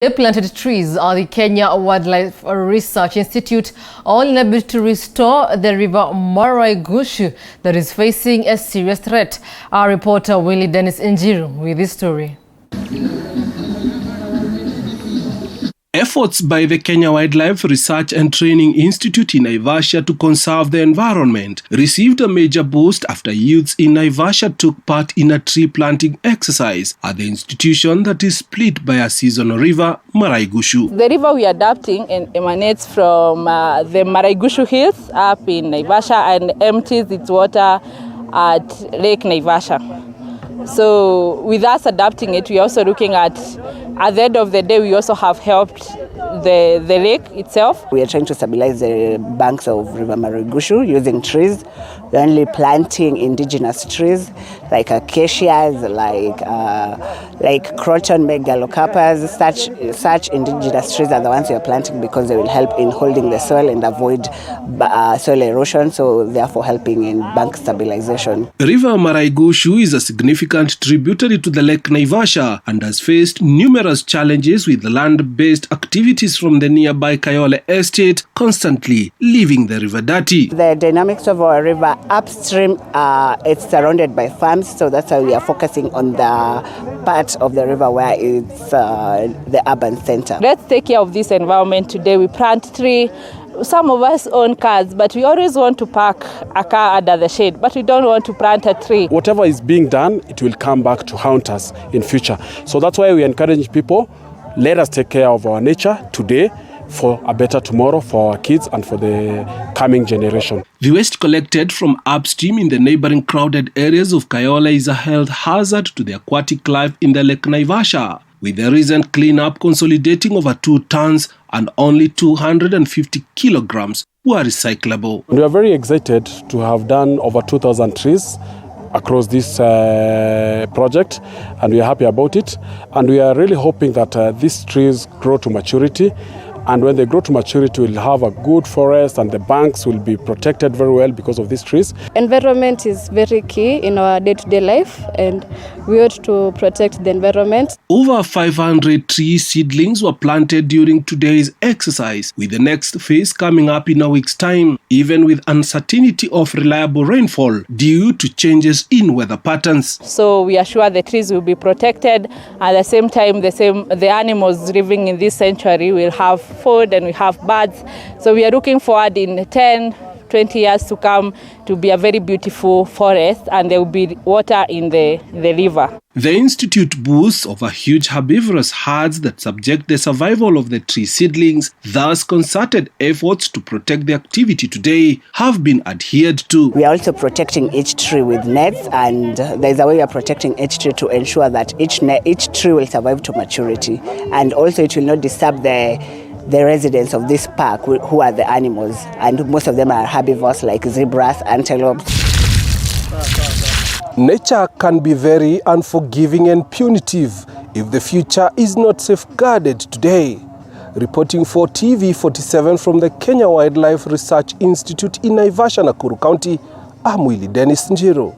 The planted trees are the Kenya Wildlife Research Institute all in a bid to restore the River Maraigushu that is facing a serious threat. Our reporter Willie Dennis Njiru with this story. Efforts by the Kenya Wildlife Research and Training Institute in Naivasha to conserve the environment received a major boost after youths in Naivasha took part in a tree planting exercise at the institution that is split by a seasonal river, Maraigushu. The river we are adapting emanates from the Maraigushu Hills up in Naivasha and empties its water at Lake Naivasha. So with us adapting it, we are also looking at the end of the day, we also have helped the lake itself. We are trying to stabilize the banks of River Maraigushu using trees. We're only planting indigenous trees like acacias, like croton megalocarpus. Such indigenous trees are the ones we are planting because they will help in holding the soil and avoid soil erosion, so therefore helping in bank stabilization. River Maraigushu is a significant tributary to the Lake Naivasha and has faced numerous challenges with land-based activities from the nearby Kayole estate constantly leaving the river dirty. The dynamics of our river upstream, it's surrounded by farms, so that's why we are focusing on the part of the river where it's the urban center. Let's take care of this environment today. We plant tree. Some of us own cars, but we always want to park a car under the shade, but we don't want to plant a tree. Whatever is being done, it will come back to haunt us in future. So that's why we encourage people, let us take care of our nature today for a better tomorrow for our kids and for the coming generation. The waste collected from upstream in the neighboring crowded areas of Kayole is a health hazard to the aquatic life in the Lake Naivasha, with the recent cleanup consolidating over 2 tons and only 250 kilograms were recyclable. We are very excited to have done over 2,000 trees across this project, and we are happy about it. And we are really hoping that these trees grow to maturity. And when they grow to maturity, we'll have a good forest and the banks will be protected very well because of these trees. Environment is very key in our day-to-day life, and we ought to protect the environment. Over 500 tree seedlings were planted during today's exercise, with the next phase coming up in a week's time, even with uncertainty of reliable rainfall due to changes in weather patterns. So we are sure the trees will be protected. At the same time, the animals living in this sanctuary will have food and we have birds. So we are looking forward in 10, 20 years to come to be a very beautiful forest, and there will be water in the river. The institute boasts over huge herbivorous herds that subject the survival of the tree seedlings. Thus, concerted efforts to protect the activity today have been adhered to. We are also protecting each tree with nets, and there's a way we are protecting each tree to ensure that each tree will survive to maturity, and also it will not disturb the residents of this park, who are the animals, and most of them are herbivores like zebras, antelopes. Nature can be very unforgiving and punitive if the future is not safeguarded today. Reporting for TV47 from the Kenya Wildlife Research Institute in Naivasha, Nakuru County, I'm Willie Dennis Njiru.